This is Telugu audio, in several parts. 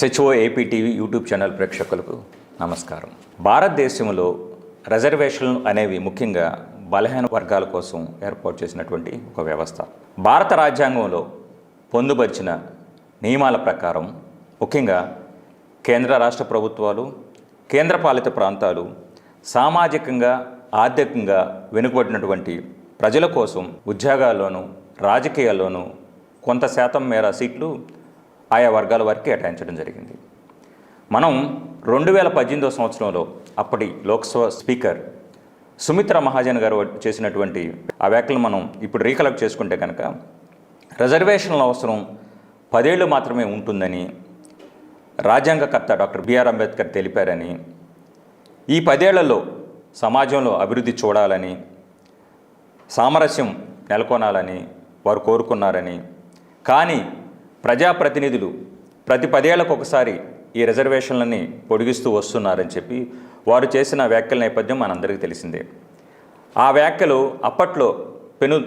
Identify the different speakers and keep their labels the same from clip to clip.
Speaker 1: SHO AP TV YouTube channel ప్రేక్షకులకు నమస్కారం. భారతదేశంలో రిజర్వేషన్లు అనేవి ముఖ్యంగా బలహీన వర్గాల కోసం ఏర్పాటు చేసినటువంటి ఒక వ్యవస్థ. భారత రాజ్యాంగంలో పొందుపరిచిన నియమాల ప్రకారం ముఖ్యంగా కేంద్ర రాష్ట్ర ప్రభుత్వాలు, కేంద్రపాలిత ప్రాంతాలు సామాజికంగా, ఆర్థికంగా వెనుకబడినటువంటి ప్రజల కోసం ఉద్యోగాల్లోనూ, రాజకీయాల్లోనూ కొంత శాతం మేర సీట్లు ఆయా వర్గాల వారికి కేటాయించడం జరిగింది. మనం 2018 సంవత్సరంలో అప్పటి లోక్సభ స్పీకర్ సుమిత్రా మహాజన్ గారు చేసినటువంటి ఆ వ్యాఖ్యలు మనం ఇప్పుడు రీకలెక్ట్ చేసుకుంటే కనుక రిజర్వేషన్ల అవసరం 10 ఏళ్ళు మాత్రమే ఉంటుందని రాజ్యాంగకర్త డాక్టర్ బిఆర్ అంబేద్కర్ తెలిపారని, ఈ 10 ఏళ్లలో సమాజంలో అభివృద్ధి చూడాలని, సామరస్యం నెలకొనాలని వారు కోరుకున్నారని, కానీ ప్రజాప్రతినిధులు ప్రతి 10 ఏళ్లకు ఒకసారి ఈ రిజర్వేషన్లని పొడిగిస్తూ వస్తున్నారని చెప్పి వారు చేసిన వ్యాఖ్యల నేపథ్యం మనందరికీ తెలిసిందే. ఆ వ్యాఖ్యలు అప్పట్లో పెను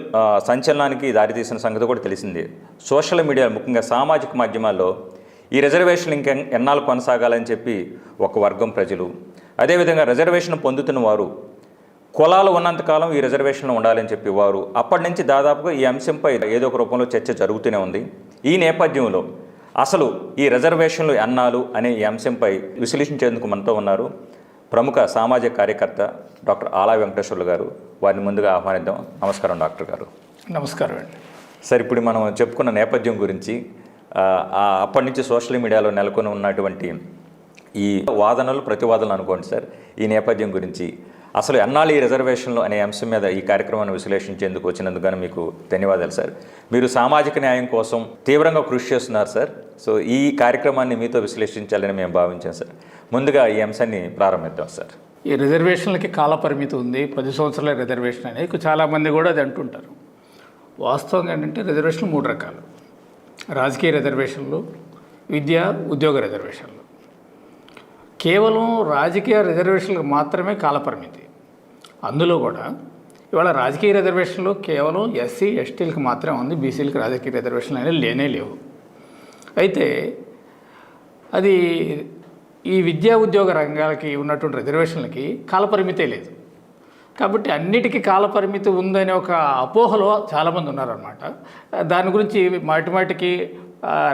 Speaker 1: సంచలనానికి దారితీసిన సంగతి కూడా తెలిసిందే. సోషల్ మీడియా, ముఖ్యంగా సామాజిక మాధ్యమాల్లో ఈ రిజర్వేషన్లు ఎన్నాళ్ళు కొనసాగాలని చెప్పి ఒక వర్గం ప్రజలు, అదేవిధంగా రిజర్వేషన్ పొందుతున్న వారు కులాలు ఉన్నంతకాలం ఈ రిజర్వేషన్లు ఉండాలని చెప్పి వారు అప్పటి నుంచి దాదాపుగా ఈ అంశంపై ఏదో ఒక రూపంలో చర్చ జరుగుతూనే ఉంది. ఈ నేపథ్యంలో అసలు ఈ రిజర్వేషన్లు ఎన్నాలు అనే ఈ అంశంపై విశ్లేషించేందుకు మనతో ఉన్నారు ప్రముఖ సామాజిక కార్యకర్త డాక్టర్ ఆలా వెంకటేశ్వర్లు గారు. వారిని ముందుగా ఆహ్వానిద్దాం. నమస్కారం డాక్టర్ గారు.
Speaker 2: నమస్కారం అండి.
Speaker 1: సార్, ఇప్పుడు మనం చెప్పుకున్న నేపథ్యం గురించి, అప్పటి నుంచి సోషల్ మీడియాలో నెలకొని ఉన్నటువంటి ఈ వాదనలు, ప్రతివాదనలు అనుకోండి సార్, ఈ నేపథ్యం గురించి అసలు ఎన్నాళ్ళు ఈ రిజర్వేషన్లు అనే అంశం మీద ఈ కార్యక్రమాన్ని విశ్లేషించేందుకు వచ్చినందుకు మీకు ధన్యవాదాలు సార్. మీరు సామాజిక న్యాయం కోసం తీవ్రంగా కృషి చేస్తున్నారు సార్. సో ఈ కార్యక్రమాన్ని మీతో విశ్లేషించాలని మేము భావించాం సార్. ముందుగా ఈ అంశాన్ని ప్రారంభిద్దాం సార్.
Speaker 2: ఈ రిజర్వేషన్లకి కాల పరిమితి ఉంది, 10 సంవత్సరాల రిజర్వేషన్ అనేది చాలామంది కూడా అది అంటుంటారు. వాస్తవంగా ఏంటంటే రిజర్వేషన్లు 3 రకాలు: రాజకీయ రిజర్వేషన్లు, విద్యా, ఉద్యోగ రిజర్వేషన్లు. కేవలం రాజకీయ రిజర్వేషన్లకు మాత్రమే కాలపరిమితి. అందులో కూడా ఇవాళ రాజకీయ రిజర్వేషన్లు కేవలం ఎస్సీ ఎస్టీలకు మాత్రమే ఉంది, బీసీలకు రాజకీయ రిజర్వేషన్లు అనేవి లేనే లేవు. అయితే అది ఈ విద్యా ఉద్యోగ రంగాలకి ఉన్నటువంటి రిజర్వేషన్లకి కాలపరిమితే లేదు. కాబట్టి అన్నిటికీ కాలపరిమితి ఉందనే ఒక అపోహలో చాలామంది ఉన్నారన్నమాట. దాని గురించి మాటిమాటికి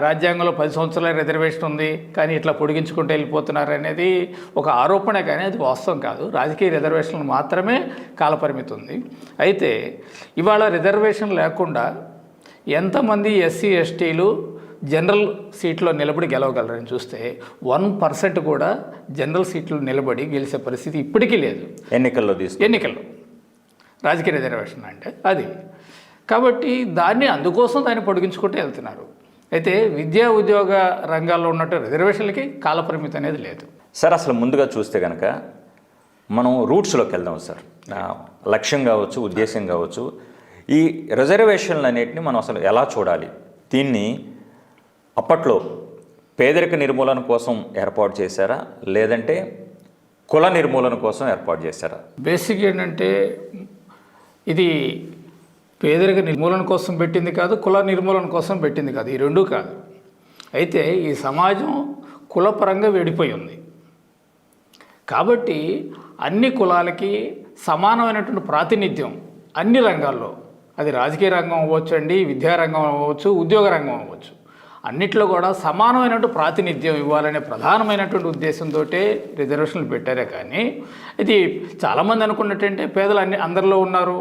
Speaker 2: రాజ్యాంగంలో 10 సంవత్సరాల రిజర్వేషన్ ఉంది కానీ ఇట్లా పొడిగించుకుంటూ వెళ్ళిపోతున్నారు అనేది ఒక ఆరోపణే, కానీ అది వాస్తవం కాదు. రాజకీయ రిజర్వేషన్లు మాత్రమే కాలపరిమితి ఉంది. అయితే ఇవాళ రిజర్వేషన్ లేకుండా ఎంతమంది ఎస్సీ ఎస్టీలు జనరల్ సీట్లో నిలబడి గెలవగలరని చూస్తే 1% కూడా జనరల్ సీట్లు నిలబడి గెలిచే పరిస్థితి ఇప్పటికీ లేదు. ఎన్నికల్లో రాజకీయ రిజర్వేషన్ అంటే అది. కాబట్టి అందుకోసం దాన్ని పొడిగించుకుంటూ వెళ్తున్నారు. అయితే విద్యా ఉద్యోగ రంగాల్లో ఉన్నట్టు రిజర్వేషన్లకి కాలపరిమితి అనేది లేదు
Speaker 1: సార్. అసలు ముందుగా చూస్తే కనుక మనం రూట్స్లోకి వెళ్దాం సార్. లక్ష్యం కావచ్చు, ఉద్దేశం కావచ్చు, ఈ రిజర్వేషన్లు అనేటిని మనం అసలు ఎలా చూడాలి? దీన్ని అప్పట్లో పేదరిక నిర్మూలన కోసం ఏర్పాటు చేశారా, లేదంటే కుల నిర్మూలన కోసం ఏర్పాటు చేశారా?
Speaker 2: బేసిక్ ఏంటంటే ఇది పేదరిక నిర్మూలన కోసం పెట్టింది కాదు, కుల నిర్మూలన కోసం పెట్టింది కాదు, ఈ రెండూ కాదు. అయితే ఈ సమాజం కులపరంగా విడిపోయి ఉంది. కాబట్టి అన్ని కులాలకి సమానమైనటువంటి ప్రాతినిధ్యం అన్ని రంగాల్లో, అది రాజకీయ రంగం అవ్వచ్చు అండి, విద్యారంగం అవ్వచ్చు, ఉద్యోగ రంగం అవ్వచ్చు, అన్నిట్లో కూడా సమానమైనటువంటి ప్రాతినిధ్యం ఇవ్వాలనే ప్రధానమైనటువంటి ఉద్దేశంతో రిజర్వేషన్లు పెట్టారే. కానీ ఇది చాలామంది అనుకున్నట్టంటే పేదలు అందరిలో ఉన్నారు,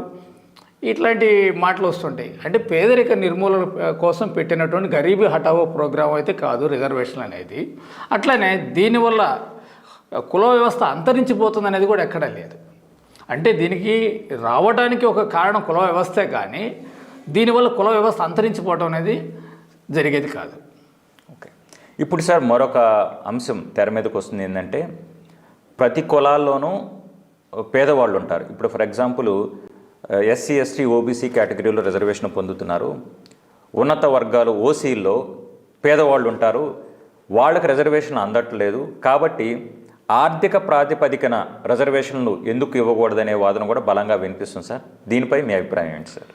Speaker 2: ఇట్లాంటి మాటలు వస్తుంటాయి. అంటే పేదరిక నిర్మూలన కోసం పెట్టినటువంటి గరీబీ హఠావో ప్రోగ్రాం అయితే కాదు రిజర్వేషన్ అనేది. అట్లనే దీనివల్ల కుల వ్యవస్థ అంతరించిపోతుంది అనేది కూడా ఎక్కడా లేదు. అంటే దీనికి రావడానికి ఒక కారణం కుల వ్యవస్థే, కానీ దీనివల్ల కుల వ్యవస్థ అంతరించిపోవడం అనేది జరిగేది కాదు.
Speaker 1: ఓకే. ఇప్పుడు సార్ మరొక అంశం తెర మీదకి వస్తుంది. ఏంటంటే ప్రతి కులాల్లోనూ పేదవాళ్ళు ఉంటారు. ఇప్పుడు for example SC ST OBC కేటగిరీలో రిజర్వేషన్ పొందుతున్నారు. ఉన్నత వర్గాలు ఓసీల్లో పేదవాళ్ళు ఉంటారు, వాళ్ళకి రిజర్వేషన్ అందట్లేదు. కాబట్టి ఆర్థిక ప్రాతిపదికన రిజర్వేషన్లు ఎందుకు ఇవ్వకూడదనే వాదన కూడా బలంగా వినిపిస్తుంది సార్. దీనిపై మీ అభిప్రాయం ఏంటి సార్?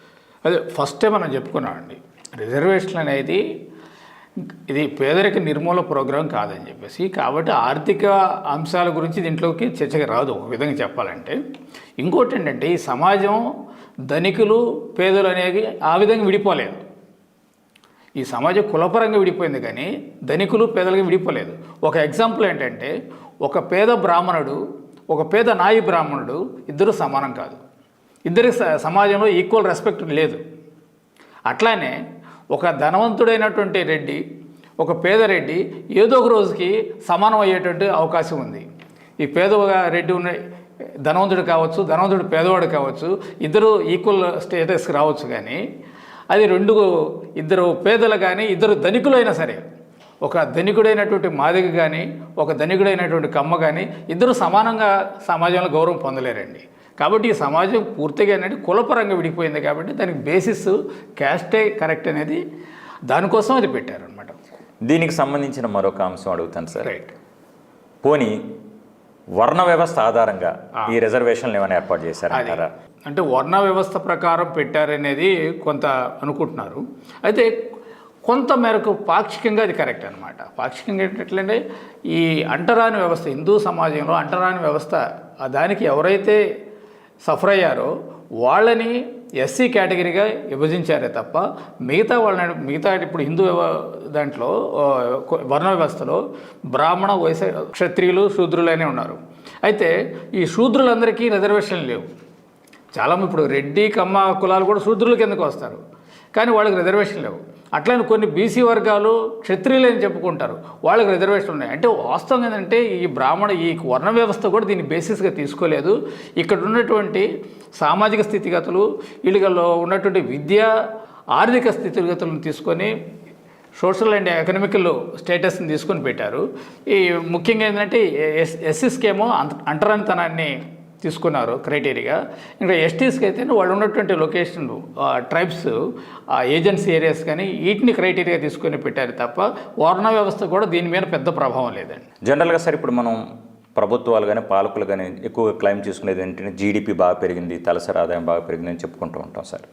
Speaker 2: అదే ఫస్టే మనం చెప్పుకున్నామండి, రిజర్వేషన్ అనేది ఇది పేదరిక నిర్మూలన ప్రోగ్రాం కాదని చెప్పేసి, కాబట్టి ఆర్థిక అంశాల గురించి దీంట్లోకి చర్చగా రాదు ఒక విధంగా చెప్పాలంటే. ఇంకోటి ఏంటంటే ఈ సమాజం ధనికులు పేదలు అనేవి ఆ విధంగా విడిపోలేదు. ఈ సమాజం కులపరంగా విడిపోయింది కానీ ధనికులు పేదలుగా విడిపోలేదు. ఒక ఎగ్జాంపుల్ ఏంటంటే ఒక పేద బ్రాహ్మణుడు ఒక పేద నాయి బ్రాహ్మణుడు ఇద్దరు సమానం కాదు. ఇద్దరికి సమాజంలో ఈక్వల్ రెస్పెక్ట్ లేదు. అట్లానే ఒక ధనవంతుడైనటువంటి రెడ్డి ఒక పేద రెడ్డి ఏదో ఒక రోజుకి సమానం అయ్యేటువంటి అవకాశం ఉంది. ఈ పేద రెడ్డి ఉన్న ధనవంతుడు కావచ్చు, ధనవంతుడు పేదవాడు కావచ్చు, ఇద్దరు ఈక్వల్ స్టేటస్కి రావచ్చు. కానీ అది ఇద్దరు పేదలు కానీ ఇద్దరు ధనికులు అయినా సరే, ఒక ధనికుడైనటువంటి మాదిగ కానీ ఒక ధనికుడైనటువంటి కమ్మ కానీ ఇద్దరు సమానంగా సమాజంలో గౌరవం పొందలేరండి. కాబట్టి ఈ సమాజం పూర్తిగా అనేది కులపరంగా విడిపోయింది. కాబట్టి దానికి బేసిస్ క్యాస్టే కరెక్ట్ అనేది దానికోసం అది పెట్టారనమాట.
Speaker 1: దీనికి సంబంధించిన మరొక అంశం అడుగుతాను సార్.
Speaker 2: రైట్.
Speaker 1: పోనీ వర్ణ వ్యవస్థ ఆధారంగా ఈ రిజర్వేషన్లు ఏమైనా ఏర్పాటు చేశారంటారా?
Speaker 2: అంటే వర్ణ వ్యవస్థ ప్రకారం పెట్టారనేది కొంత అనుకుంటున్నారు. అయితే కొంత మేరకు పాక్షికంగా అది కరెక్ట్ అనమాట. పాక్షికంగా ఎట్లంటే ఈ అంటరాని వ్యవస్థ, హిందూ సమాజంలో అంటరాని వ్యవస్థ, దానికి ఎవరైతే సఫర్ అయ్యారో వాళ్ళని ఎస్సీ కేటగిరీగా విభజించారే తప్ప మిగతా ఇప్పుడు హిందూ దాంట్లో వర్ణ వ్యవస్థలో బ్రాహ్మణ వైశ్య క్షత్రియులు శూద్రులనే ఉన్నారు. అయితే ఈ శూద్రులందరికీ రిజర్వేషన్లు లేవు. చాలా ఇప్పుడు రెడ్డి కమ్మ కులాలు కూడా శూద్రుల కిందకు వస్తారు, కానీ వాళ్ళకి రిజర్వేషన్ లేవు. అట్లనే కొన్ని బీసీ వర్గాలు క్షత్రియులు అని చెప్పుకుంటారు, వాళ్ళకి రిజర్వేషన్ ఉన్నాయి. అంటే వాస్తవం ఏంటంటే ఈ వర్ణ వ్యవస్థ కూడా దీన్ని బేసిస్గా తీసుకోలేదు. ఇక్కడ ఉన్నటువంటి సామాజిక స్థితిగతులు, వీళ్ళలో ఉన్నటువంటి విద్యా ఆర్థిక స్థితిగతులను తీసుకొని సోషల్ అండ్ ఎకనామికల్ స్టేటస్ని తీసుకొని పెట్టారు. ఈ ముఖ్యంగా ఏంటంటే ఎస్సీస్కి ఏమో అంటరానితనాన్ని తీసుకున్నారు క్రైటీరియా. ఇంకా ఎస్టీస్కి అయితే వాళ్ళు ఉన్నటువంటి లొకేషన్ ట్రైబ్స్ ఏజెన్సీ ఏరియాస్ కానీ వీటిని క్రైటీరియా తీసుకొని పెట్టారు తప్ప వర్ణ వ్యవస్థ కూడా దీని మీద పెద్ద ప్రభావం లేదండి.
Speaker 1: జనరల్గా సార్ ఇప్పుడు మనం ప్రభుత్వాలు కానీ పాలకులు కానీ ఎక్కువగా క్లెయిమ్ చేసుకునేది ఏంటంటే జీడిపి బాగా పెరిగింది, తలసరి ఆదాయం బాగా పెరిగిందని చెప్పుకుంటూ ఉంటాం సార్.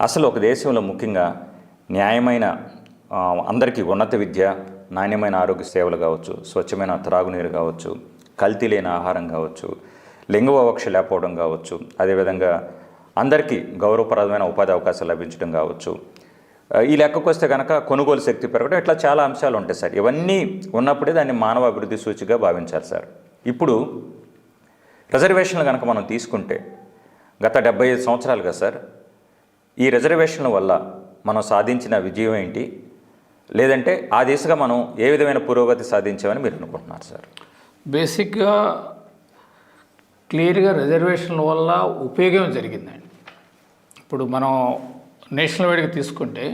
Speaker 1: అసలు ఒక దేశంలో ముఖ్యంగా న్యాయమైన అందరికీ ఉన్నత విద్య, నాణ్యమైన ఆరోగ్య సేవలు కావచ్చు, స్వచ్ఛమైన త్రాగునీరు కావచ్చు, కల్తీ లేని ఆహారం కావచ్చు, లింగ వివక్ష లేకపోవడం కావచ్చు, అదేవిధంగా అందరికీ గౌరవప్రదమైన ఉపాధి అవకాశాలు లభించడం కావచ్చు, ఈ లెక్కకు వస్తే కనుక కొనుగోలు శక్తి పెరగడం, ఇట్లా చాలా అంశాలు ఉంటాయి సార్. ఇవన్నీ ఉన్నప్పుడే దాన్ని మానవ అభివృద్ధి సూచిగా భావించాలి సార్. ఇప్పుడు రిజర్వేషన్లు కనుక మనం తీసుకుంటే గత 75 సంవత్సరాలుగా సార్ ఈ రిజర్వేషన్ల వల్ల మనం సాధించిన విజయం ఏంటి, లేదంటే ఆ దిశగా మనం ఏ విధమైన పురోగతి సాధించామని మీరు అనుకుంటున్నారు సార్?
Speaker 2: బేసిక్గా క్లియర్గా రిజర్వేషన్ల వల్ల ఉపయోగం జరిగిందండి. ఇప్పుడు మనం నేషనల్ వైడ్గా తీసుకుంటే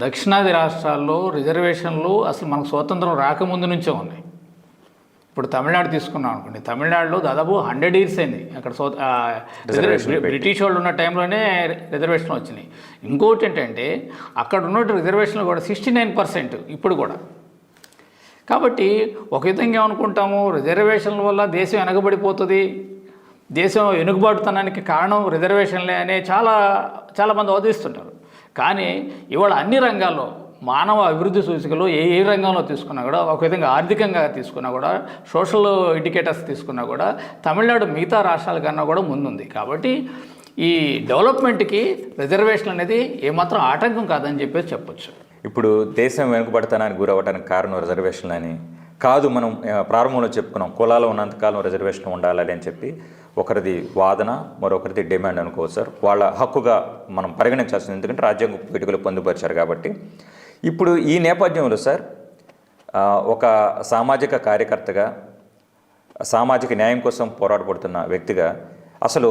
Speaker 2: దక్షిణాది రాష్ట్రాల్లో రిజర్వేషన్లు అసలు మనకు స్వాతంత్రం రాకముందు నుంచే ఉన్నాయి. ఇప్పుడు తమిళనాడు తీసుకున్నాం అనుకోండి, తమిళనాడులో దాదాపు 100 years అయింది అక్కడ బ్రిటిష్ వాళ్ళు ఉన్న టైంలోనే రిజర్వేషన్ వచ్చినాయి. ఇంకోటి ఏంటంటే అక్కడ ఉన్న రిజర్వేషన్లు కూడా 69% ఇప్పుడు కూడా. కాబట్టి ఒక విధంగా ఏమనుకుంటాము, రిజర్వేషన్ల వల్ల దేశం వెనకబడిపోతుంది, దేశం వెనుకబాటుతనానికి కారణం రిజర్వేషన్లే అనే చాలామంది వాదిస్తుంటారు. కానీ ఇవాళ అన్ని రంగాల్లో మానవ అభివృద్ధి సూచికలు ఏ రంగంలో తీసుకున్నా కూడా, ఒక విధంగా ఆర్థికంగా తీసుకున్నా కూడా, సోషల్ ఇండికేటర్స్ తీసుకున్నా కూడా తమిళనాడు మిగతా రాష్ట్రాల కన్నా కూడా ముందుంది. కాబట్టి ఈ డెవలప్మెంట్కి రిజర్వేషన్ అనేది ఏమాత్రం ఆటంకం కాదని చెప్పొచ్చు.
Speaker 1: ఇప్పుడు దేశం వెనుకబడతానికి గురవడానికి కారణం రిజర్వేషన్లు అని కాదు. మనం ప్రారంభంలో చెప్పుకున్నాం కులాలు ఉన్నంతకాలం రిజర్వేషన్ ఉండాలని అని చెప్పి ఒకరిది వాదన, మరొకరిది డిమాండ్ అనుకోవచ్చు సార్. వాళ్ళ హక్కుగా మనం పరిగణించాల్సింది, ఎందుకంటే రాజ్యాంగ పీఠికలు పొందుపరిచారు కాబట్టి. ఇప్పుడు ఈ నేపథ్యంలో సార్ ఒక సామాజిక కార్యకర్తగా, సామాజిక న్యాయం కోసం పోరాటపడుతున్న వ్యక్తిగా అసలు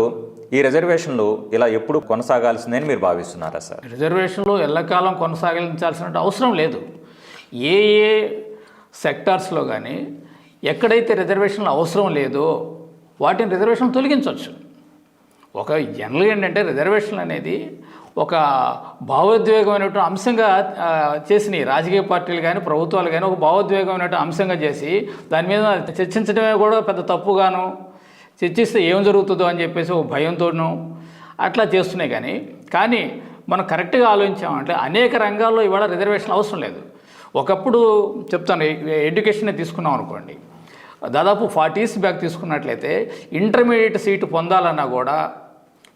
Speaker 1: ఈ రిజర్వేషన్లు ఇలా ఎప్పుడు కొనసాగాల్సిందని మీరు భావిస్తున్నారా సార్?
Speaker 2: రిజర్వేషన్లు ఎల్లకాలం కొనసాగించాల్సిన అవసరం లేదు. ఏ సెక్టార్స్లో కానీ ఎక్కడైతే రిజర్వేషన్లు అవసరం లేదో వాటిని రిజర్వేషన్లు తొలగించవచ్చు. ఒక జనరల్గా ఏంటంటే రిజర్వేషన్లు అనేది ఒక భావోద్వేగమైనటువంటి అంశంగా చేసినాయి రాజకీయ పార్టీలు కానీ ప్రభుత్వాలు కానీ. ఒక భావోద్వేగమైనటువంటి అంశంగా చేసి దాని మీద చర్చించడమే కూడా పెద్ద తప్పుగాను, చర్చిస్తే ఏం జరుగుతుందో అని చెప్పేసి ఒక భయంతోనూ అట్లా చేస్తున్నాయి. కానీ మనం కరెక్ట్గా ఆలోచించామంటే అనేక రంగాల్లో ఇవాళ రిజర్వేషన్లు అవసరం లేదు. ఒకప్పుడు చెప్తాను, ఎడ్యుకేషన్ తీసుకున్నాం అనుకోండి, దాదాపు 40 years బ్యాక్ తీసుకున్నట్లయితే ఇంటర్మీడియట్ సీటు పొందాలన్నా కూడా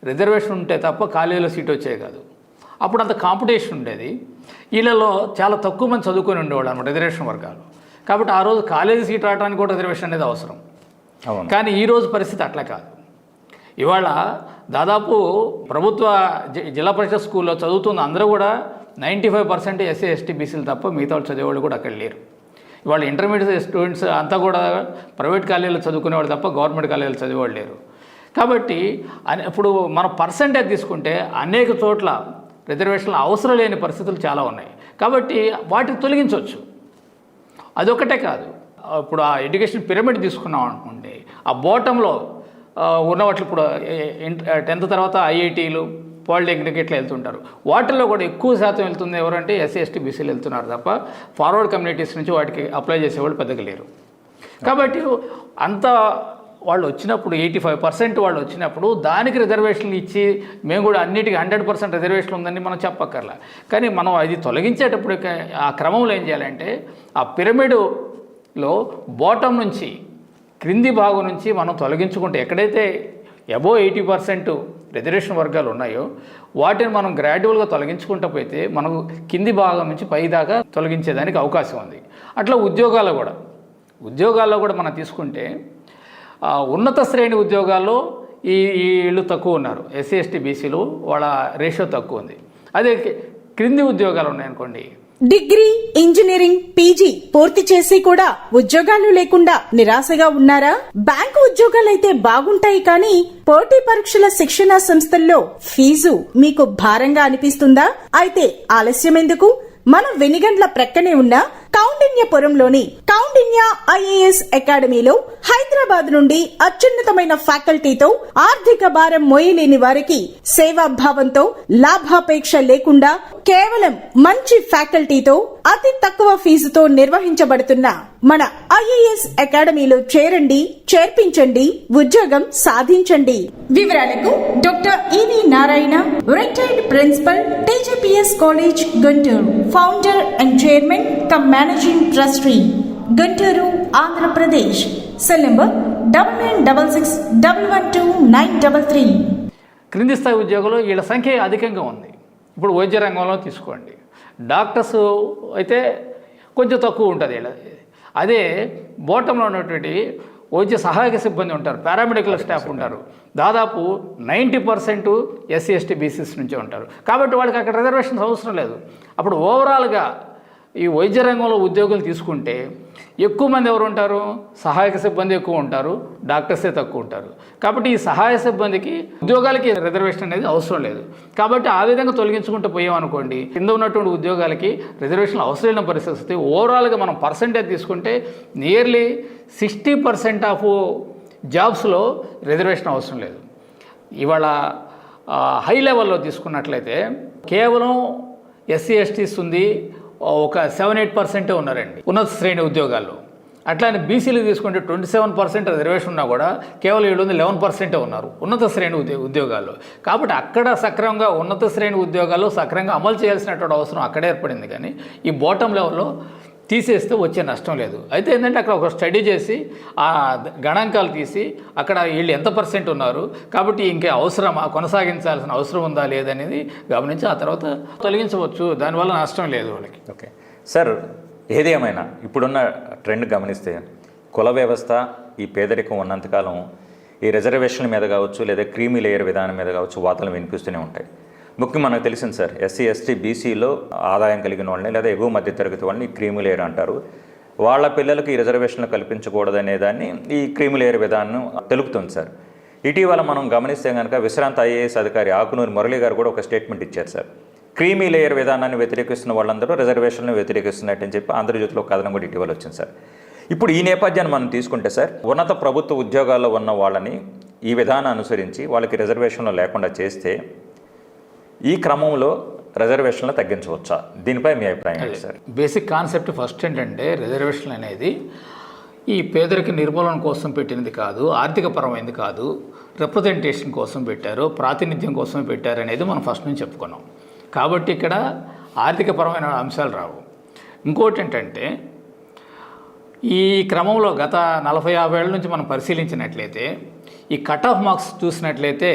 Speaker 2: రిజర్వేషన్ ఉంటే తప్ప కాలేజీలో సీట్ వచ్చేది కాదు. అప్పుడు అంత కాంపిటీషన్ ఉండేది. వీళ్ళలో చాలా తక్కువ మంది చదువుకొని ఉండేవాళ్ళు అన్నమాట రిజర్వేషన్ వర్గాలు. కాబట్టి ఆ రోజు కాలేజీ సీట్ రావడానికి కూడా రిజర్వేషన్ అనేది అవసరం. కానీ ఈరోజు పరిస్థితి అట్లా కాదు. ఇవాళ దాదాపు ప్రభుత్వ జిల్లా పరిషత్ స్కూల్లో చదువుతున్న అందరూ కూడా 95% ఎస్సీ ఎస్టీ బీసీలు తప్ప మిగతా వాళ్ళు చదివేవాళ్ళు కూడా అక్కడ లేరు. ఇవాళ ఇంటర్మీడియట్ స్టూడెంట్స్ అంతా కూడా ప్రైవేట్ కాలేజీలో చదువుకునేవాళ్ళు తప్ప గవర్నమెంట్ కాలేజీలో చదివేవాళ్ళు లేరు. కాబట్టి ఇప్పుడు మనం పర్సంటేజ్ తీసుకుంటే అనేక చోట్ల రిజర్వేషన్లు అవసరం లేని పరిస్థితులు చాలా ఉన్నాయి. కాబట్టి వాటిని తొలగించవచ్చు. అదొకటే కాదు, ఇప్పుడు ఆ ఎడ్యుకేషన్ పిరమిడ్ తీసుకున్నాం అనుకోండి, ఆ బాటంలో ఉన్న వాటిలో ఇప్పుడు 10th తర్వాత ఐఐటీలు, పాలిటెక్నిక్ ఇట్లా వెళ్తుంటారు. వాటిల్లో కూడా ఎక్కువ శాతం వెళ్తుంది ఎవరంటే ఎస్సీ ఎస్టీ బీసీలు వెళ్తున్నారు తప్ప ఫార్వర్డ్ కమ్యూనిటీస్ నుంచి వాటికి అప్లై చేసేవాళ్ళు పెద్దగా లేరు. కాబట్టి అంత వాళ్ళు వచ్చినప్పుడు 85% వాళ్ళు వచ్చినప్పుడు దానికి రిజర్వేషన్లు ఇచ్చి మేము కూడా అన్నిటికీ 100% రిజర్వేషన్ ఉందని మనం చెప్పక్కర్లా. కానీ మనం అది తొలగించేటప్పుడు ఆ క్రమంలో ఏం చేయాలంటే ఆ పిరమిడ్లో బాటమ్ నుంచి క్రింది భాగం నుంచి మనం తొలగించుకుంటే ఎక్కడైతే అబోవ్ 80% రిజర్వేషన్ వర్గాలు ఉన్నాయో వాటిని మనం గ్రాడ్యువల్గా తొలగించుకుంటూ పోతే మనకు కింది భాగం నుంచి పై దాకా తొలగించేదానికి అవకాశం ఉంది. అట్లా ఉద్యోగాల్లో కూడా మనం తీసుకుంటే ఉన్నత శ్రేణి ఉద్యోగాల్లో వీళ్ళు తక్కువ ఉన్నారు, ఎస్సీ ఎస్టీ బీసీలు వాళ్ళ రేషియో తక్కువ ఉంది. అదే క్రింది ఉద్యోగాలు ఉన్నాయనుకోండి,
Speaker 3: డిగ్రీ, ఇంజనీరింగ్, పీజీ పూర్తి చేసి కూడా ఉద్యోగాలు లేకుండా నిరాశగా ఉన్నారా? బ్యాంకు ఉద్యోగాలైతే బాగుంటాయి, కానీ పోటీ పరీక్షల శిక్షణా సంస్థల్లో ఫీజు మీకు భారంగా అనిపిస్తుందా? అయితే ఆలస్యం ఎందుకు? మన వెనిగండ్ల ప్రక్కనే ఉన్న కౌండిన్యపురంలోని కౌండిన్య ఐఏఎస్ అకాడమీలో హైదరాబాద్ నుండి అత్యున్నతమైన ఫ్యాకల్టీతో ఆర్థిక భారం మోయలేని వారికి సేవాభావంతో లాభాపేక్ష లేకుండా కేవలం మంచి ఫ్యాకల్టీతో అతి తక్కువ ఫీజుతో నిర్వహించబడుతున్న మన ఐఏఎస్ అకాడమీలో చేరండి, చేర్పించండి, ఉద్యోగం సాధించండి. వివరాలకు doctor E V Narayana, retired principal, TGPS college, Guntur, founder and chairman cum managing trustee, Guntur, Andhra Pradesh. Cell number 9966112933.
Speaker 2: క్రింది స్థాయి ఉద్యోగులు వీళ్ళ సంఖ్య అధికంగా ఉంది. ఇప్పుడు వైద్య రంగంలో తీసుకోండి, డాక్టర్స్ అయితే కొంచెం తక్కువ ఉంటుంది వీళ్ళది. అదే బాటంలో ఉన్నటువంటి వైద్య సహాయక సిబ్బంది ఉంటారు, పారామెడికల్ స్టాఫ్ ఉంటారు, దాదాపు 90% ఎస్సీ ఎస్టీ బీసీస్ నుంచే ఉంటారు. కాబట్టి వాళ్ళకి అక్కడ రిజర్వేషన్స్ అవసరం లేదు. అప్పుడు ఓవరాల్గా ఈ వైద్య రంగంలో ఉద్యోగులు తీసుకుంటే ఎక్కువ మంది ఎవరు ఉంటారు? సహాయక సిబ్బంది ఎక్కువ ఉంటారు, డాక్టర్సే తక్కువ ఉంటారు. కాబట్టి ఈ సహాయ సిబ్బందికి ఉద్యోగాలకి రిజర్వేషన్ అనేది అవసరం లేదు. కాబట్టి ఆ విధంగా తొలగించుకుంటూ పోయామనుకోండి, కింద ఉన్నటువంటి ఉద్యోగాలకి రిజర్వేషన్లు అవసరం లేని పరిస్థితి వస్తే ఓవరాల్గా మనం పర్సంటేజ్ తీసుకుంటే నియర్లీ 60% ఆఫ్ జాబ్స్లో రిజర్వేషన్ అవసరం లేదు. ఇవాళ హై లెవెల్లో తీసుకున్నట్లయితే కేవలం ఎస్సీ ఎస్టీస్ ఉంది, ఒక 7-8% ఉన్నారండి ఉన్నత శ్రేణి ఉద్యోగాల్లో. అట్లానే బీసీలు తీసుకుంటే 27% రిజర్వేషన్ ఉన్నా కూడా కేవలం 11% ఉన్నారు ఉన్నత శ్రేణి ఉద్యోగాల్లో. కాబట్టి అక్కడ సక్రమంగా ఉన్నత శ్రేణి ఉద్యోగాల్లో సక్రమంగా అమలు చేయాల్సినటువంటి అవసరం అక్కడే ఏర్పడింది. కానీ ఈ బాటమ్ లెవెల్లో తీసేస్తే వచ్చే నష్టం లేదు. అయితే ఏంటంటే అక్కడ ఒక స్టడీ చేసి ఆ గణాంకాలు తీసి అక్కడ వీళ్ళు ఎంత % ఉన్నారు, కాబట్టి ఇంకే అవసరమా, కొనసాగించాల్సిన అవసరం ఉందా లేదనేది గమనించి ఆ తర్వాత తొలగించవచ్చు. దానివల్ల నష్టం లేదు వాళ్ళకి.
Speaker 1: ఓకే సార్, ఏది ఏమైనా ఇప్పుడున్న ట్రెండ్ గమనిస్తే కుల వ్యవస్థ, ఈ పేదరికం ఉన్నంతకాలం ఈ రిజర్వేషన్ల మీద కావచ్చు లేదా క్రీమీ లేయర్ విధానం మీద కావచ్చు వార్తలు వినిపిస్తూనే ఉంటాయి. ముఖ్యం మనకు తెలిసింది సార్, ఎస్సీ ఎస్టీ బీసీలో ఆదాయం కలిగిన వాళ్ళని లేదా ఎగువ మధ్య తరగతి వాళ్ళని క్రీమీ లేయర్ అంటారు. వాళ్ళ పిల్లలకి ఈ రిజర్వేషన్లు కల్పించకూడదనే దాన్ని ఈ క్రీమీ లేయర్ విధానం తెలుపుతుంది సార్. ఇటీవల మనం గమనిస్తే కనుక విశ్రాంత ఐఏఎస్ అధికారి ఆకునూరి మురళి గారు కూడా ఒక స్టేట్మెంట్ ఇచ్చారు సార్. క్రీమీ లేయర్ విధానాన్ని వ్యతిరేకిస్తున్న వాళ్ళందరూ రిజర్వేషన్లను వ్యతిరేకిస్తున్నట్టని చెప్పి ఆంధ్రజ్యోతిలో కథనం కూడా ఇటీవల వచ్చింది సార్. ఇప్పుడు ఈ నేపథ్యాన్ని మనం తీసుకుంటే సార్, ఉన్నత ప్రభుత్వ ఉద్యోగాల్లో ఉన్న వాళ్ళని ఈ విధానం అనుసరించి వాళ్ళకి రిజర్వేషన్లు లేకుండా చేస్తే ఈ క్రమంలో రిజర్వేషన్లు తగ్గించవచ్చా? దీనిపై మీ అభిప్రాయం ఏంటి సార్?
Speaker 2: బేసిక్ కాన్సెప్ట్ ఫస్ట్ ఏంటంటే రిజర్వేషన్ అనేది ఈ పేదరిక నిర్మూలన కోసం పెట్టినది కాదు, ఆర్థిక పరమైనది కాదు, రిప్రజెంటేషన్ కోసం పెట్టారు, ప్రాతినిధ్యం కోసం పెట్టారు అనేది మనం ఫస్ట్ నుంచి చెప్పుకున్నాం. కాబట్టి ఇక్కడ ఆర్థిక పరమైన అంశాలు రావు. ఇంకోటి ఏంటంటే ఈ క్రమంలో గత 40-50 ఏళ్ళ నుంచి మనం పరిశీలించినట్లయితే ఈ కట్ ఆఫ్ మార్క్స్ చూసినట్లయితే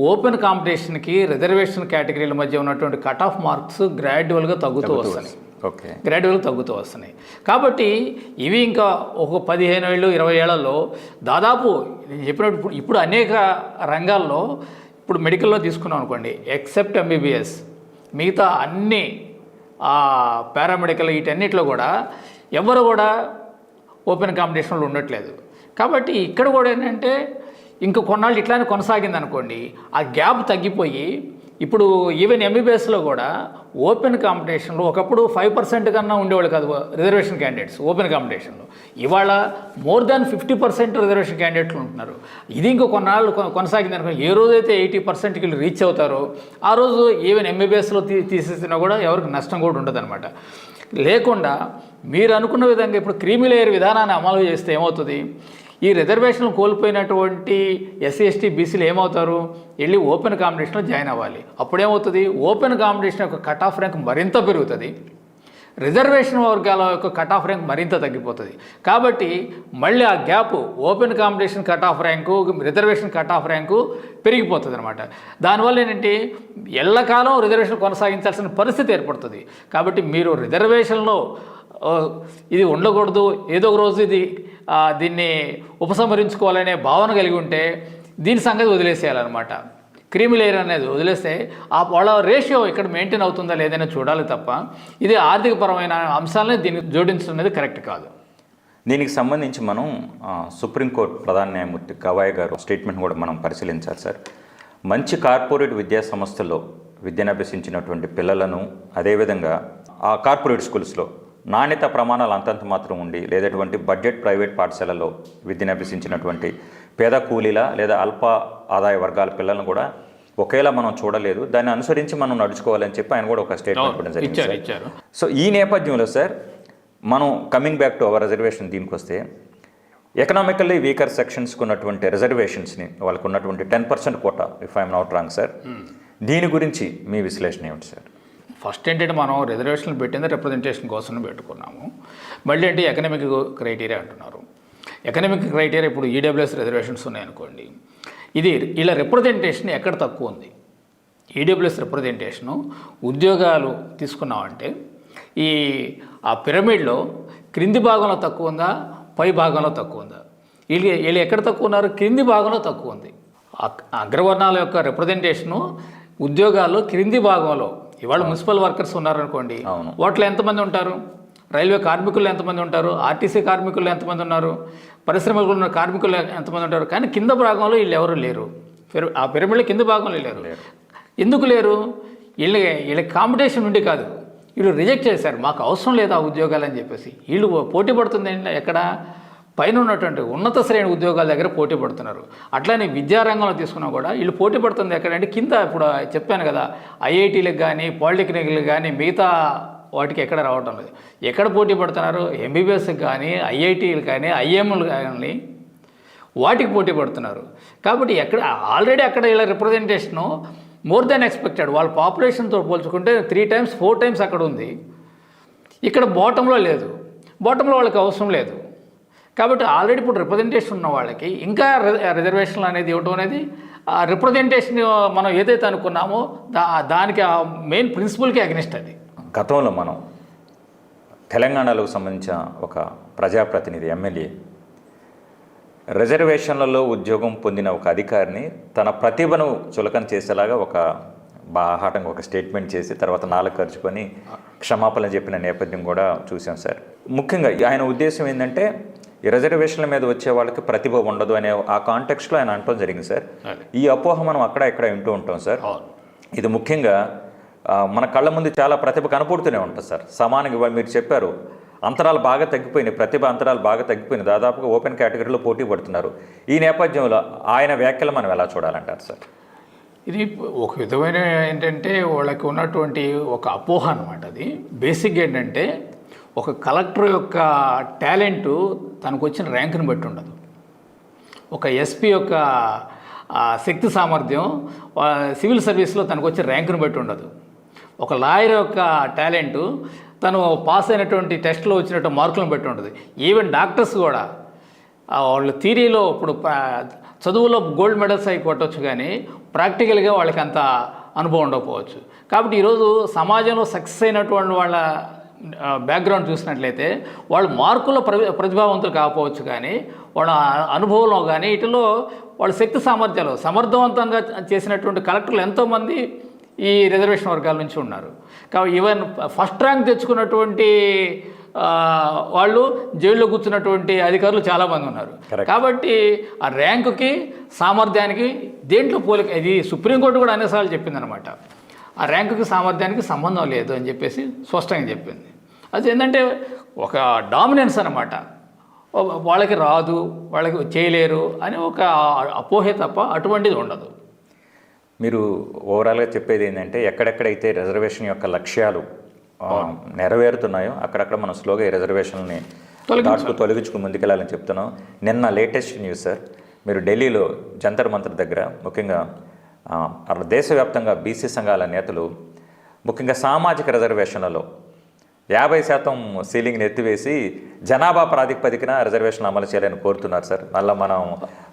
Speaker 2: ఓపెన్ కాంపిటీషన్కి రిజర్వేషన్ కేటగిరీల మధ్య ఉన్నటువంటి కట్ ఆఫ్ మార్క్స్ గ్రాడ్యువల్గా తగ్గుతూ వస్తున్నాయి.
Speaker 1: ఓకే,
Speaker 2: గ్రాడ్యువల్గా తగ్గుతూ వస్తున్నాయి. కాబట్టి ఇవి ఇంకా ఒక 15 ఏళ్ళు 20 ఏళ్లలో దాదాపు నేను చెప్పినట్టు ఇప్పుడు అనేక రంగాల్లో ఇప్పుడు మెడికల్లో తీసుకున్నాం అనుకోండి, ఎక్సెప్ట్ ఎంబీబీఎస్ మిగతా అన్ని పారామెడికల్ వీటన్నిటిలో కూడా ఎవరు కూడా ఓపెన్ కాంపిటీషన్లో ఉండట్లేదు. కాబట్టి ఇక్కడ కూడా ఏంటంటే ఇంకా కొన్నాళ్ళు ఇట్లానే కొనసాగింది అనుకోండి, ఆ గ్యాప్ తగ్గిపోయి ఇప్పుడు ఈవెన్ ఎంబీబీఎస్లో కూడా ఓపెన్ కాంపిటీషన్లో ఒకప్పుడు 5% కన్నా ఉండేవాళ్ళు కాదు రిజర్వేషన్ క్యాండిడేట్స్ ఓపెన్ కాంపిటీషన్లో. ఇవాళ మోర్ దాన్ 50% రిజర్వేషన్ క్యాండిడేట్లు ఉంటున్నారు. ఇది ఇంకో కొన్నాళ్ళు కొనసాగింది అనుకో, ఏ రోజైతే 80%కి వీళ్ళు రీచ్ అవుతారో ఆ రోజు ఈవెన్ ఎంబీబీఎస్లో తీసేసినా కూడా ఎవరికి నష్టం కూడా ఉండదన్నమాట. లేకుండా మీరు అనుకున్న విధంగా ఇప్పుడు క్రీమీ లేయర్ విధానాన్ని అమలు చేస్తే ఏమవుతుంది, ఈ రిజర్వేషన్లు కోల్పోయినటువంటి ఎస్సీ ఎస్టీ బీసీలు ఏమవుతారు, వెళ్ళి ఓపెన్ కాంపిటీషన్లో జాయిన్ అవ్వాలి. అప్పుడేమవుతుంది, ఓపెన్ కాంపిటీషన్ యొక్క కట్ ఆఫ్ ర్యాంక్ మరింత పెరుగుతుంది, రిజర్వేషన్ వర్గాల యొక్క కట్ ఆఫ్ ర్యాంక్ మరింత తగ్గిపోతుంది. కాబట్టి మళ్ళీ ఆ gap open competition cut off rank reservation cut off rank పెరిగిపోతుంది అనమాట. దానివల్ల ఏంటంటే ఎల్లకాలం రిజర్వేషన్ కొనసాగించాల్సిన పరిస్థితి ఏర్పడుతుంది. కాబట్టి మీరు రిజర్వేషన్లో ఇది ఉండకూడదు, ఏదో ఒక రోజు దీన్ని ఉపసంహరించుకోవాలనే భావన కలిగి ఉంటే దీని సంగతి వదిలేసేయాలన్నమాట. క్రీమీ లేయర్ అనేది వదిలేస్తే వాళ్ళ రేషియో ఇక్కడ మెయింటైన్ అవుతుందా లేదనే చూడాలి తప్ప ఇది ఆర్థికపరమైన అంశాలని దీనికి జోడించడం అనేది కరెక్ట్ కాదు.
Speaker 1: దీనికి సంబంధించి మనం సుప్రీంకోర్టు ప్రధాన న్యాయమూర్తి గవాయ్ గారు స్టేట్మెంట్ కూడా మనం పరిశీలించాలి సార్. మంచి కార్పొరేట్ విద్యా సంస్థల్లో విద్యను అభ్యసించినటువంటి పిల్లలను అదేవిధంగా ఆ కార్పొరేట్ స్కూల్స్లో నాణ్యత ప్రమాణాలు అంతంత మాత్రం ఉండి లేదటువంటి బడ్జెట్ ప్రైవేట్ పాఠశాలలో విద్యను అభ్యసించినటువంటి పేద కూలీల లేదా అల్ప ఆదాయ వర్గాల పిల్లలను కూడా ఒకేలా మనం చూడలేదు, దాన్ని అనుసరించి మనం నడుచుకోవాలని చెప్పి ఆయన కూడా ఒక స్టేట్మెంట్ ఇవ్వడం జరిగింది. సో ఈ నేపథ్యంలో సార్ మనం coming back to our reservation దీనికి వస్తే ఎకనామికల్లీ వీకర్ సెక్షన్స్కి ఉన్నటువంటి రిజర్వేషన్స్ని వాళ్ళకు ఉన్నటువంటి 10% quota if I'm not wrong sir, దీని గురించి మీ విశ్లేషణ ఏమిటి సార్?
Speaker 2: ఫస్ట్ ఏంటంటే మనం రిజర్వేషన్లు పెట్టింది రిప్రజెంటేషన్ కోసం పెట్టుకున్నాము. మళ్ళీ అంటే ఎకనామిక్ క్రైటీరియా అంటున్నారు. ఎకనామిక్ క్రైటీరియా ఇప్పుడు ఈడబ్ల్యూఎస్ రిజర్వేషన్స్ ఉన్నాయనుకోండి, ఇది ఇలా రిప్రజెంటేషన్ ఎక్కడ తక్కువ ఉంది, ఈడబ్ల్యూఎస్ రిప్రజెంటేషను ఉద్యోగాలు తీసుకున్నామంటే ఆ పిరమిడ్లో క్రింది భాగంలో తక్కువ ఉందా పై భాగంలో తక్కువ ఉందా? వీళ్ళు ఎక్కడ తక్కువ ఉన్నారు, క్రింది భాగంలో తక్కువ ఉంది. అగ్రవర్ణాల యొక్క రిప్రజెంటేషను ఉద్యోగాల్లో క్రింది భాగంలో ఇవాళ మున్సిపల్ వర్కర్స్ ఉన్నారనుకోండి, వాటిలో ఎంతమంది ఉంటారు, రైల్వే కార్మికులు ఎంతమంది ఉంటారు, ఆర్టీసీ కార్మికులు ఎంతమంది ఉన్నారు, పరిశ్రమలు ఉన్న కార్మికులు ఎంతమంది ఉంటారు, కానీ కింద భాగంలో వీళ్ళు ఎవరు లేరు. ఆ పిరమిడ్లో కింద భాగంలో లేరు. ఎందుకు లేరు? వీళ్ళకి కాంపిటీషన్ ఉండి కాదు, వీళ్ళు రిజెక్ట్ చేశారు, మాకు అవసరం లేదు ఆ ఉద్యోగాలు అని చెప్పేసి. వీళ్ళు పోటీ పడుతుంది ఎక్కడ, పైన ఉన్నటువంటి ఉన్నత శ్రేణి ఉద్యోగాల దగ్గర పోటీ పడుతున్నారు. అట్లానే విద్యారంగంలో తీసుకున్నా కూడా వీళ్ళు పోటీ పడుతుంది ఎక్కడంటే కింద. ఇప్పుడు చెప్పాను కదా, ఐఐటీలకు కానీ పాలిటెక్నిక్లకు కానీ మిగతా వాటికి ఎక్కడ రావటం లేదు. ఎక్కడ పోటీ పడుతున్నారు, ఎంబీబీఎస్కి కానీ ఐఐటీలు కానీ ఐఎంలు కానీ వాటికి పోటీ పడుతున్నారు. కాబట్టి ఆల్రెడీ అక్కడ ఇలా రిప్రజెంటేషను మోర్ దాన్ ఎక్స్పెక్టెడ్, వాళ్ళ పాపులేషన్తో పోల్చుకుంటే 3 times 4 times అక్కడ ఉంది. ఇక్కడ బాటంలో లేదు, బాటంలో వాళ్ళకి అవసరం లేదు. కాబట్టి ఆల్రెడీ ఇప్పుడు రిప్రజెంటేషన్ ఉన్న వాళ్ళకి ఇంకా రిజర్వేషన్లు అనేది ఇవ్వడం అనేది ఆ రిప్రజెంటేషన్ మనం ఏదైతే అనుకున్నామో దానికి ఆ మెయిన్ ప్రిన్సిపల్కి అగెనిస్ట్ అది.
Speaker 1: గతంలో మనం తెలంగాణలో సంబంధించిన ఒక ప్రజాప్రతినిధి ఎమ్మెల్యే రిజర్వేషన్లలో ఉద్యోగం పొందిన ఒక అధికారిని తన ప్రతిభను చులకన చేసేలాగా ఒక బాహాటంగా ఒక స్టేట్మెంట్ చేసి తర్వాత నాలుగు ఖర్చుకొని క్షమాపణ చెప్పిన నేపథ్యం కూడా చూసాం సార్. ముఖ్యంగా ఆయన ఉద్దేశం ఏంటంటే ఈ రిజర్వేషన్ల మీద వచ్చే వాళ్ళకి ప్రతిభ ఉండదు అనే ఆ కాంటెక్స్ట్లో ఆయన అంటం జరిగింది సార్. ఈ అపోహ మనం అక్కడ ఇక్కడ వింటూ ఉంటాం సార్. ఇది ముఖ్యంగా మన కళ్ళ ముందు చాలా ప్రతిభ కనపడుతూనే ఉంటుంది సార్. సమానంగా మీరు చెప్పారు, అంతరాలు బాగా తగ్గిపోయినాయి, ప్రతిభ అంతరాలు బాగా తగ్గిపోయినాయి, దాదాపుగా ఓపెన్ కేటగిరీలో పోటీ పడుతున్నారు. ఈ నేపథ్యంలో ఆయన వ్యాఖ్యలు మనం ఎలా చూడాలంటారు సార్?
Speaker 2: ఇది ఒక విధమైన ఏంటంటే వాళ్ళకి ఉన్నటువంటి ఒక అపోహ అనమాట. అది బేసిక్గా ఏంటంటే ఒక కలెక్టర్ యొక్క టాలెంటు తనకు వచ్చిన ర్యాంకుని బట్టి ఉండదు, ఒక ఎస్పీ యొక్క శక్తి సామర్థ్యం సివిల్ సర్వీస్లో తనకు వచ్చే ర్యాంకుని బట్టి ఉండదు, ఒక లాయర్ యొక్క టాలెంటు తను పాస్ అయినటువంటి టెస్ట్లో వచ్చినట్టు మార్కులను బట్టి ఉంటుంది. ఈవెన్ డాక్టర్స్ కూడా వాళ్ళు థియరీలో ఇప్పుడు చదువులో గోల్డ్ మెడల్స్ అయి కొట్టవచ్చు, కానీ ప్రాక్టికల్గా వాళ్ళకి అంత అనుభవం ఉండకపోవచ్చు. కాబట్టి ఈరోజు సమాజంలో సక్సెస్ అయినటువంటి వాళ్ళ బ్యాక్గ్రౌండ్ చూసినట్లయితే వాళ్ళు మార్కుల్లో ప్రతిభావంతులు కాకపోవచ్చు, కానీ వాళ్ళ అనుభవంలో కానీ వీటిలో వాళ్ళ శక్తి సామర్థ్యాలు సమర్థవంతంగా చేసినటువంటి కలెక్టర్లు ఎంతోమంది ఈ రిజర్వేషన్ వర్గాల నుంచి ఉన్నారు. కాబట్టి ఈవెన్ ఫస్ట్ ర్యాంక్ తెచ్చుకున్నటువంటి వాళ్ళు జైల్లో కూర్చున్నటువంటి అధికారులు చాలామంది ఉన్నారు. కాబట్టి ఆ ర్యాంకుకి సామర్థ్యానికి దేంట్లో పోలిక, ఇది సుప్రీంకోర్టు కూడా అనేసార్లు చెప్పిందనమాట. ఆ ర్యాంకుకి సామర్థ్యానికి సంబంధం లేదు అని చెప్పేసి స్పష్టంగా చెప్పింది. అది ఏంటంటే ఒక డామినెన్స్ అనమాట, వాళ్ళకి రాదు, వాళ్ళకి చేయలేరు అని ఒక అపోహే తప్ప అటువంటిది ఉండదు.
Speaker 1: మీరు ఓవరాల్గా చెప్పేది ఏంటంటే ఎక్కడెక్కడైతే రిజర్వేషన్ యొక్క లక్ష్యాలు నెరవేరుతున్నాయో అక్కడక్కడ మనం స్లోగా ఈ రిజర్వేషన్ని తొలగించుకుని ముందుకెళ్ళాలని చెప్తున్నాం. నిన్న లేటెస్ట్ న్యూస్ సార్, మీరు ఢిల్లీలో జంతర్ మంతర్ దగ్గర ముఖ్యంగా దేశవ్యాప్తంగా బీసీ సంఘాల నేతలు ముఖ్యంగా సామాజిక రిజర్వేషన్లలో 50% సీలింగ్ని ఎత్తివేసి జనాభా ప్రాతిపదికన రిజర్వేషన్ అమలు చేయాలని కోరుతున్నారు సార్. మళ్ళీ మనం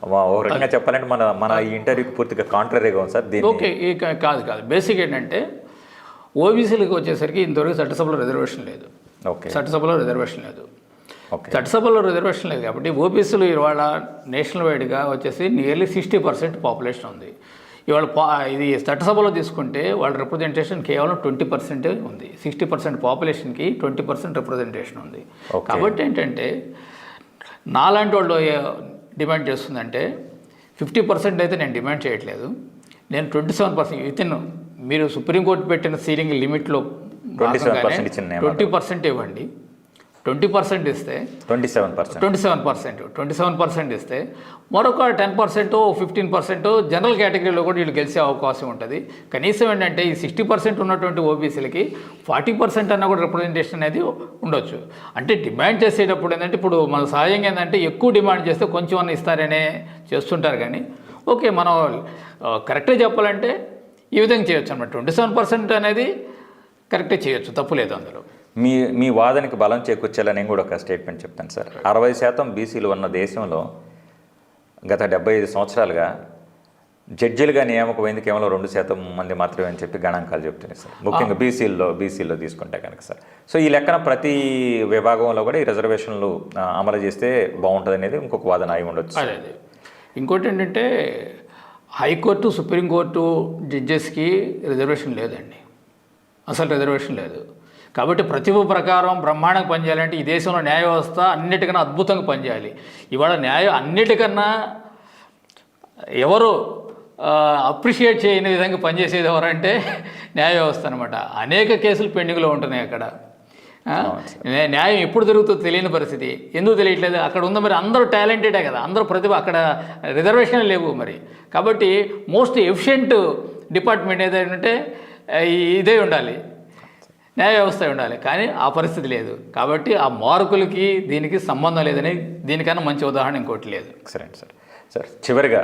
Speaker 1: ఒక రకంగా చెప్పాలంటే మన ఈ ఇంటర్వ్యూకి పూర్తిగా కాంట్రరీగా ఉంది సార్.
Speaker 2: ఓకే, కాదు బేసిక్ ఏంటంటే ఓబీసీలకు వచ్చేసరికి ఇంతవరకు చట్టసభలో రిజర్వేషన్ లేదు.
Speaker 1: ఓకే,
Speaker 2: చట్టసభలో రిజర్వేషన్ లేదు. చట్టసభలో రిజర్వేషన్ లేదు కాబట్టి ఓబీసీలు ఇవాళ నేషనల్ వైడ్గా వచ్చేసి నియర్లీ 60% పాపులేషన్ ఉంది. ఇవాళ ఇది చట్టసభలో తీసుకుంటే వాళ్ళ రిప్రజెంటేషన్ కేవలం 20% ఉంది. 60% పాపులేషన్కి 20% రిప్రజెంటేషన్ ఉంది. కాబట్టి ఏంటంటే నాలాంటి వాళ్ళు డిమాండ్ చేస్తుందంటే 50% అయితే నేను డిమాండ్ చేయట్లేదు, నేను 27% వితిన్ మీరు సుప్రీంకోర్టు పెట్టిన సీలింగ్ లిమిట్లో 20% ఇవ్వండి. 20% ఇస్తే 27% ఇస్తే మరొక 10% 15% జనరల్ కేటగిరీలో కూడా వీళ్ళు గెలిచే అవకాశం ఉంటుంది. కనీసం ఏంటంటే ఈ 60% ఉన్నటువంటి ఓబీసీలకి 40% అన్న కూడా రిప్రజెంటేషన్ అనేది ఉండొచ్చు. అంటే డిమాండ్ చేసేటప్పుడు ఏంటంటే ఇప్పుడు మన సహాయంగా ఏంటంటే ఎక్కువ డిమాండ్ చేస్తే కొంచెం అన్న ఇస్తారనే చేస్తుంటారు. కానీ ఓకే, మనం కరెక్ట్గా చెప్పాలంటే ఈ విధంగా చేయొచ్చు అన్నమాట. 27% అనేది కరెక్టే చేయొచ్చు, తప్పు లేదు అందులో.
Speaker 1: మీ వాదనకి బలం చేకూర్చేలా నేను కూడా ఒక స్టేట్మెంట్ చెప్తాను సార్. 60% బీసీలు ఉన్న దేశంలో గత 75 సంవత్సరాలుగా జడ్జిలుగా నియామకమైంది కేవలం 2% మంది మాత్రమే అని చెప్పి గణాంకాలు చెప్తున్నాయి సార్. ముఖ్యంగా బీసీల్లో తీసుకుంటే కనుక సార్. సో ఈ లెక్కన ప్రతి విభాగంలో కూడా ఈ రిజర్వేషన్లు అమలు చేస్తే బాగుంటుంది అనేది ఇంకొక వాదన అయి ఉండొచ్చు.
Speaker 2: అదే ఇంకోటి ఏంటంటే హైకోర్టు సుప్రీంకోర్టు జడ్జెస్కి రిజర్వేషన్ లేదండి, అసలు రిజర్వేషన్ లేదు. కాబట్టి ప్రతిభ ప్రకారం బ్రహ్మాండంగా పనిచేయాలంటే ఈ దేశంలో న్యాయ వ్యవస్థ అన్నిటికన్నా అద్భుతంగా పనిచేయాలి. ఇవాళ అన్నిటికన్నా ఎవరు అప్రిషియేట్ చేయని విధంగా పనిచేసేది ఎవరంటే న్యాయ వ్యవస్థ అనమాట. అనేక కేసులు పెండింగ్లో ఉంటున్నాయి అక్కడ. న్యాయం ఎప్పుడు జరుగుతుందో తెలియని పరిస్థితి. ఎందుకు తెలియట్లేదు? అక్కడ ఉందో మరి అందరూ టాలెంటెడే కదా, అందరూ ప్రతిభ, అక్కడ రిజర్వేషన్ లేవు మరి. కాబట్టి మోస్ట్ ఎఫిషియెంట్ డిపార్ట్మెంట్ ఏదంటే ఇదే ఉండాలి, న్యాయ వ్యవస్థ ఉండాలి. కానీ ఆ పరిస్థితి లేదు. కాబట్టి ఆ మార్కులకి దీనికి సంబంధం లేదని దీనికన్నా మంచి ఉదాహరణ ఇంకోటి లేదు.
Speaker 1: Excellent sir. చివరిగా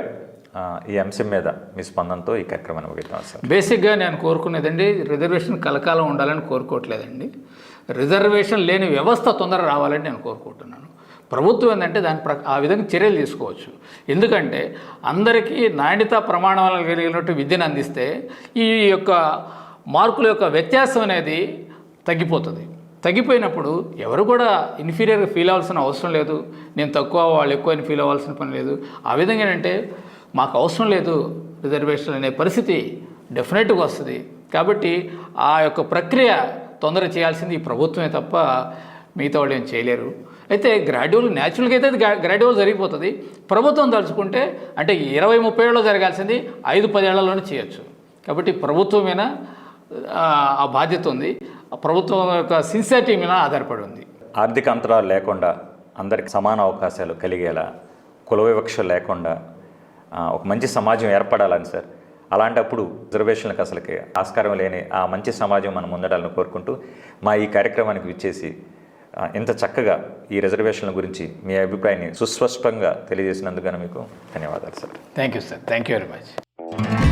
Speaker 1: ఈ అంశం మీద మీ స్పందనతో ఈ కార్యక్రమాన్ని ముగిద్దాం సార్.
Speaker 2: బేసిక్గా నేను కోరుకునేదండి, రిజర్వేషన్ కలకాలం ఉండాలని కోరుకోవట్లేదండి. రిజర్వేషన్ లేని వ్యవస్థ తొందరగా రావాలని నేను కోరుకుంటున్నాను. ప్రభుత్వం ఏంటంటే ఆ విధంగా చర్యలు తీసుకోవచ్చు. ఎందుకంటే అందరికీ నాణ్యత ప్రమాణాలు కలిగినట్టు విద్యను అందిస్తే ఈ యొక్క మార్కుల యొక్క వ్యత్యాసం అనేది తగ్గిపోయినప్పుడు ఎవరు కూడా ఇన్ఫీరియర్గా ఫీల్ అవ్వాల్సిన అవసరం లేదు. నేను తక్కువ, వాళ్ళు ఎక్కువ అని ఫీల్ అవ్వాల్సిన పని లేదు. ఆ విధంగా ఏంటంటే మాకు అవసరం లేదు రిజర్వేషన్ అనే పరిస్థితి డెఫినెట్గా వస్తుంది. కాబట్టి ఆ యొక్క ప్రక్రియ తొందరగా చేయాల్సింది ఈ ప్రభుత్వమే తప్ప మిగతా వాళ్ళు ఏం చేయలేరు. అయితే గ్రాడ్యువల్ న్యాచురల్గా అయితే అది గ్రాడ్యువల్ జరిగిపోతుంది. ప్రభుత్వం తలుచుకుంటే అంటే 20-30 ఏళ్ళలో జరగాల్సింది 5-10 ఏళ్లలోనే చేయొచ్చు. కాబట్టి ప్రభుత్వమైనా ఆ బాధ్యత ఉంది, ప్రభుత్వం యొక్క సిన్సియారిటీ మీద ఆధారపడి ఉంది.
Speaker 1: ఆర్థిక అంతరాలు లేకుండా అందరికి సమాన అవకాశాలు కలిగేలా, కుల వివక్ష లేకుండా ఒక మంచి సమాజం ఏర్పడాలని సార్. అలాంటప్పుడు రిజర్వేషన్లకు అసలుకి ఆస్కారం లేని ఆ మంచి సమాజం మనం ముందడాలని కోరుకుంటూ మా ఈ కార్యక్రమానికి విచ్చేసి ఇంత చక్కగా ఈ రిజర్వేషన్ల గురించి మీ అభిప్రాయాన్ని సుస్పష్టంగా తెలియజేసినందుకు మీకు ధన్యవాదాలు sir.
Speaker 2: Thank you sir. Thank you very much.